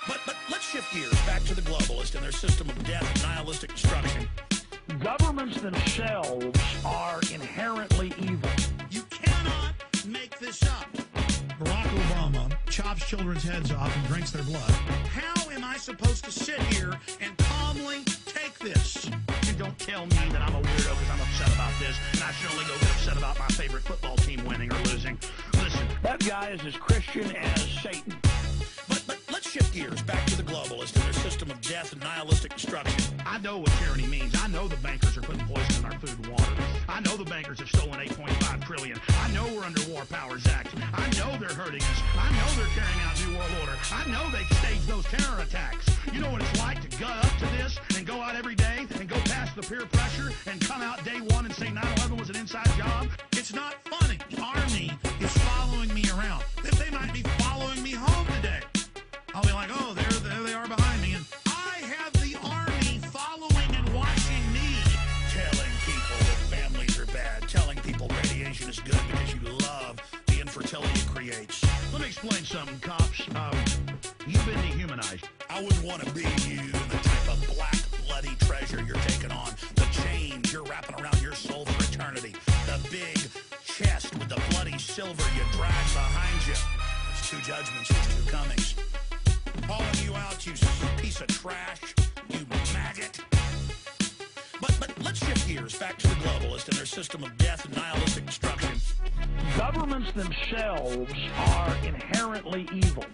But let's shift gears back to the globalists and their system of death and nihilistic destruction. Governments themselves are inherently evil. You cannot make this up. Barack Obama chops children's heads off and drinks their blood. How am I supposed to sit here and calmly take this? And don't tell me that I'm a weirdo because I'm upset about this, and I should only go get upset about my favorite football team winning or losing. Listen, that guy is as Christian as Satan. But let's shift gears back to the globalists and their system of death and nihilistic destruction. I know what tyranny means. I know the bankers are putting poison in our food and water. I know the bankers have stolen $8.5 trillion. I know we're under War Powers Act. I know they're hurting us. I know they're carrying out New World Order. I know they staged those terror attacks. You know what it's like to gut up to this and go out every day and go past the peer pressure and come out day one and say 9/11 was an inside job? It's not funny. The Army is following me around. They might be following me home today. I'll be like, oh, there they are behind me. And I have the Army following and watching me. Telling people that families are bad. Telling people radiation is good because you love the infertility it creates. Let me explain something, cops. You've been dehumanized. I wouldn't want to be you and the type of black, bloody treasure you're taking on. The chains you're wrapping around your soul for eternity. The big chest with the bloody silver you drag behind you. There's two judgments, there's two comings. Calling you out, you piece of trash, you maggot. But let's shift gears back to the globalists and their system of death and nihilistic destruction. Governments themselves are inherently evil.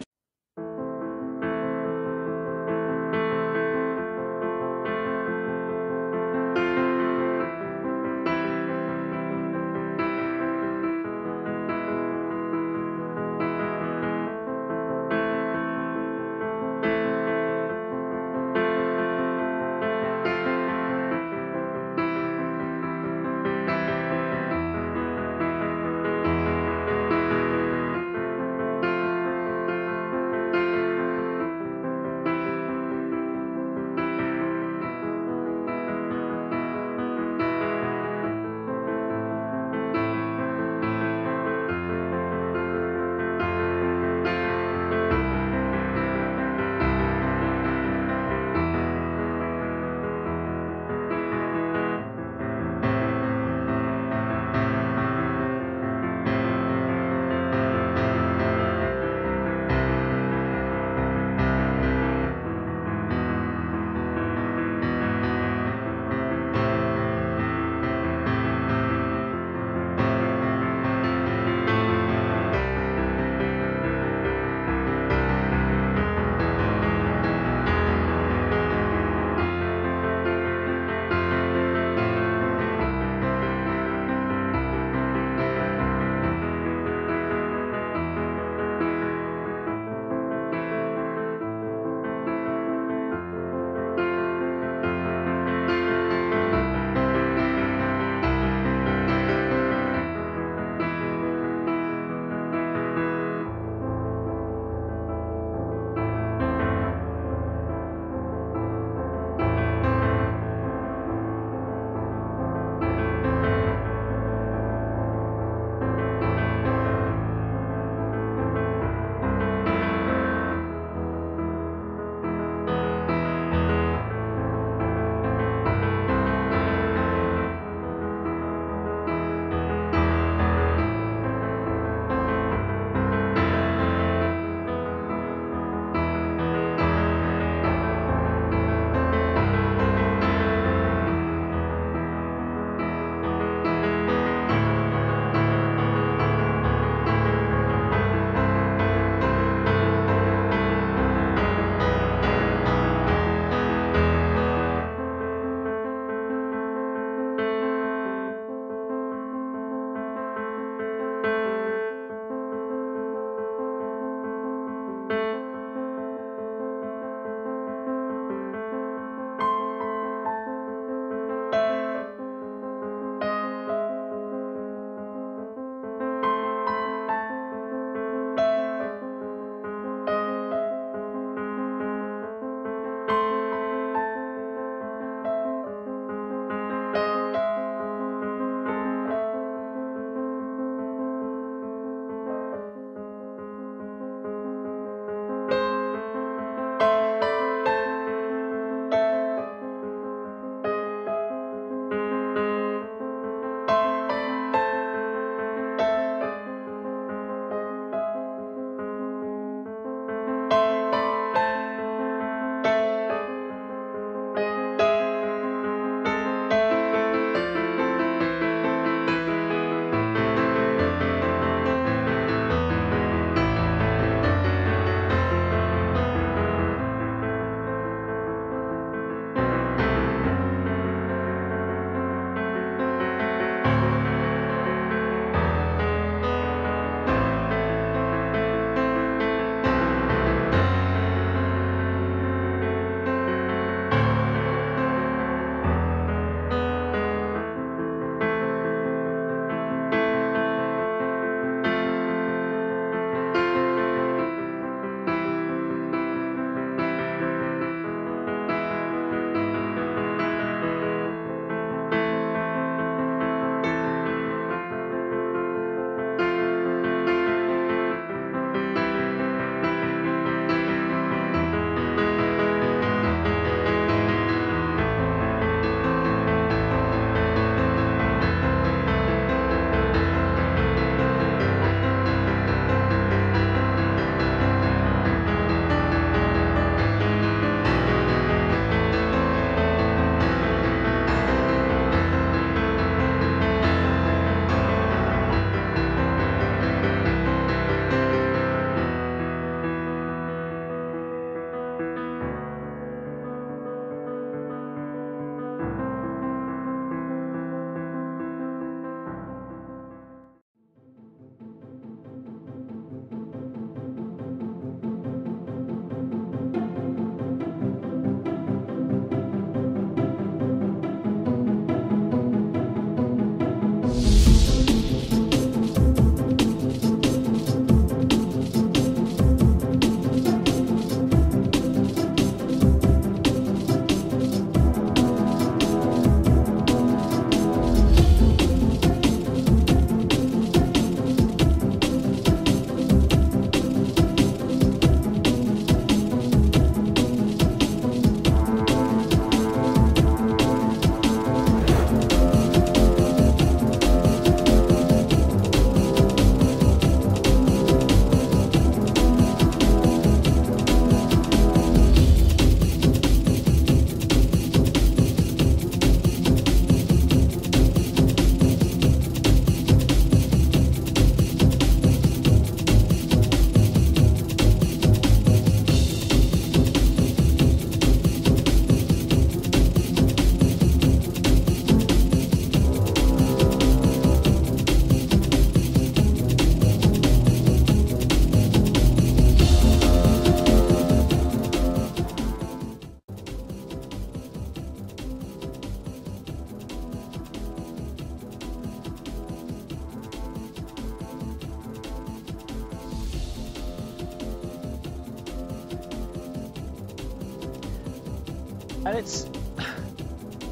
And it's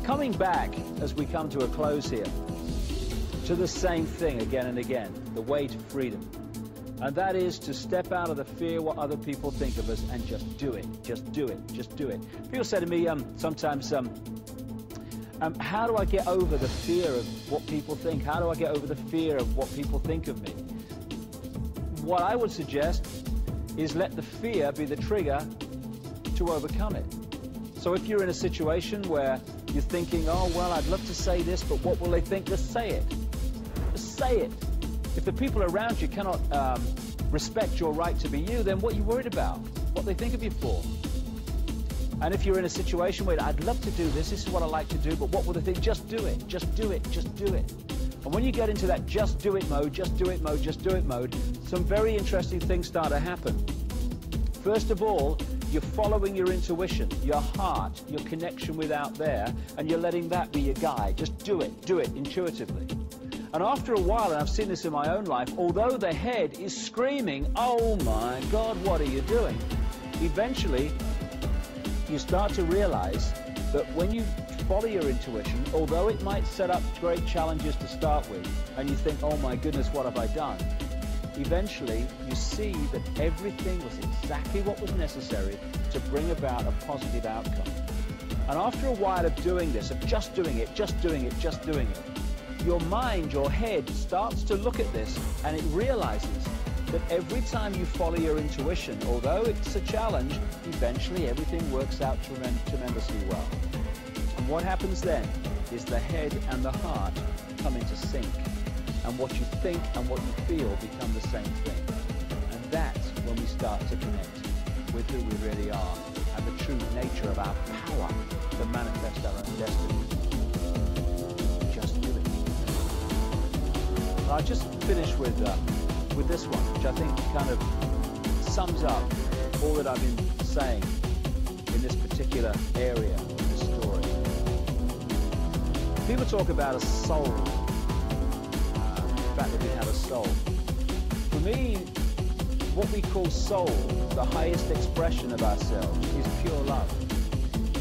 coming back, as we come to a close here, to the same thing again and again, the way to freedom. And that is to step out of the fear what other people think of us and just do it, just do it, just do it. People say to me sometimes, how do I get over the fear of what people think? How do I get over the fear of what people think of me? What I would suggest is let the fear be the trigger to overcome it. So if you're in a situation where you're thinking, oh, well, I'd love to say this, but what will they think? Just say it. Just say it. If the people around you cannot respect your right to be you, then what are you worried about? What they think of you for? And if you're in a situation where I'd love to do this, this is what I like to do, but what will they think? Just do it, just do it, just do it. And when you get into that just do it mode, just do it mode, just do it mode, some very interesting things start to happen. First of all, you're following your intuition, your heart, your connection with out there, and you're letting that be your guide. Just do it intuitively. And after a while, and I've seen this in my own life, although the head is screaming, oh my God, what are you doing? Eventually, you start to realize that when you follow your intuition, although it might set up great challenges to start with, and you think, oh my goodness, what have I done? Eventually, you see that everything was exactly what was necessary to bring about a positive outcome. And after a while of doing this, of just doing it, just doing it, just doing it, your mind, your head starts to look at this, and it realizes that every time you follow your intuition, although it's a challenge, eventually everything works out tremendously well. And what happens then is the head and the heart come into sync. And what you think and what you feel become the same thing. And that's when we start to connect with who we really are and the true nature of our power to manifest our own destiny. Just do it. And I'll just finish with this one, which I think kind of sums up all that I've been saying in this particular area of this story. People talk about a soul. The fact that we have a soul. For me, what we call soul, the highest expression of ourselves, is pure love.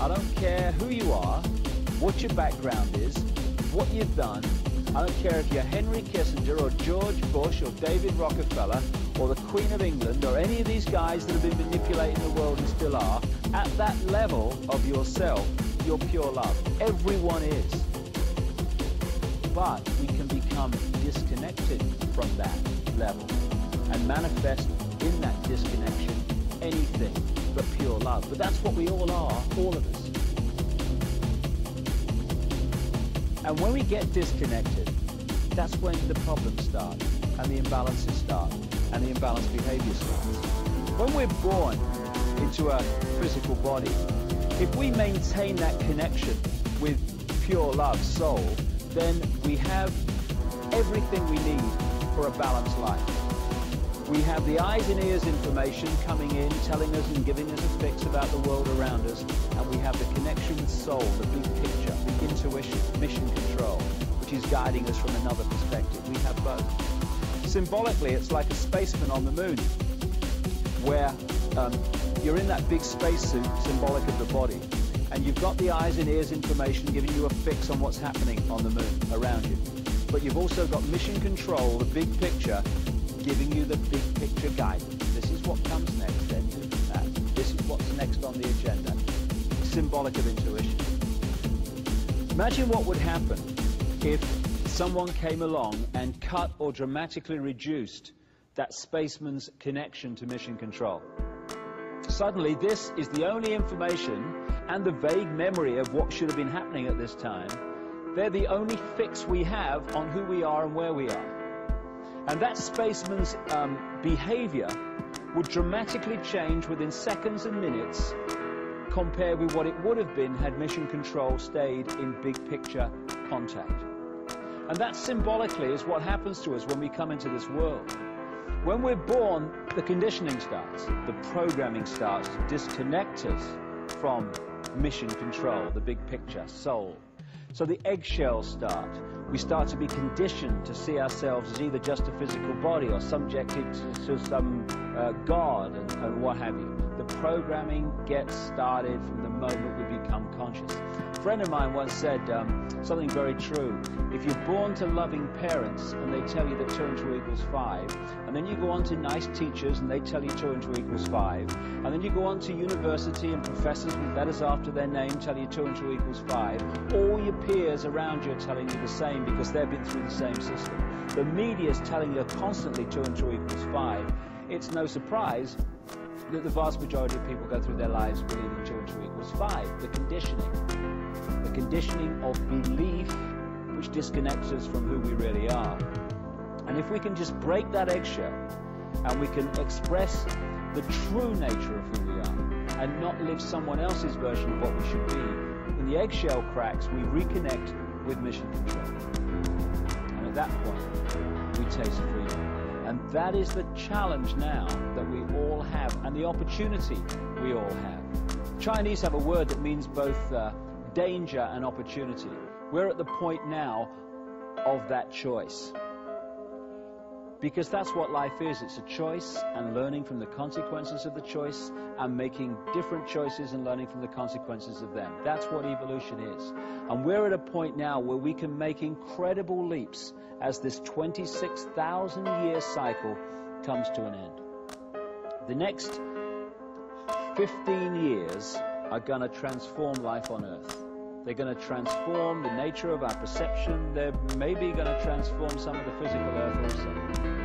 I don't care who you are, what your background is, what you've done. I don't care if you're Henry Kissinger or George Bush or David Rockefeller or the Queen of England or any of these guys that have been manipulating the world and still are. At that level of yourself, you're pure love. Everyone is. But we can become disconnected from that level and manifest in that disconnection anything but pure love. But that's what we all are, all of us. And when we get disconnected, that's when the problems start and the imbalances start and the imbalanced behavior starts. When we're born into a physical body, if we maintain that connection with pure love, soul, then we have everything we need for a balanced life. We have the eyes and ears information coming in, telling us and giving us a fix about the world around us, and we have the connection with soul, the big picture, the intuition, mission control, which is guiding us from another perspective. We have both. Symbolically, it's like a spaceman on the moon, where you're in that big spacesuit, symbolic of the body, and you've got the eyes and ears information giving you a fix on what's happening on the moon around you. But you've also got mission control, the big picture, giving you the big picture guidance. This is what comes next, then do that. This is what's next on the agenda. Symbolic of intuition. Imagine what would happen if someone came along and cut or dramatically reduced that spaceman's connection to mission control. Suddenly, this is the only information and the vague memory of what should have been happening at this time. They're the only fix we have on who we are and where we are. And that spaceman's behavior would dramatically change within seconds and minutes compared with what it would have been had mission control stayed in big picture contact. And that symbolically is what happens to us when we come into this world. When we're born, the conditioning starts, the programming starts to disconnect us from mission control, the big picture, soul. So the eggshells start. We start to be conditioned to see ourselves as either just a physical body or subjected to some God and what have you. The programming gets started from the moment we become conscious. A friend of mine once said something very true. If you're born to loving parents and they tell you that 2 and 2 equals 5, and then you go on to nice teachers and they tell you 2 and 2 equals 5, and then you go on to university and professors with letters after their name tell you 2 and 2 equals 5, all your peers around you are telling you the same because they've been through the same system. The media is telling you constantly 2 and 2 equals 5. It's no surprise that the vast majority of people go through their lives believing 2 and 2 equals 5. The conditioning of belief which disconnects us from who we really are. And if we can just break that eggshell and we can express the true nature of who we are and not live someone else's version of what we should be, when the eggshell cracks, we reconnect with mission control. And at that point, we taste freedom. And that is the challenge now that we all have, and the opportunity we all have. Chinese have a word that means both danger and opportunity. We're at the point now of that choice. Because that's what life is. It's a choice and learning from the consequences of the choice and making different choices and learning from the consequences of them. That's what evolution is. And we're at a point now where we can make incredible leaps as this 26,000-year cycle comes to an end. The next 15 years are going to transform life on Earth. They're going to transform the nature of our perception. They're maybe going to transform some of the physical Earth also.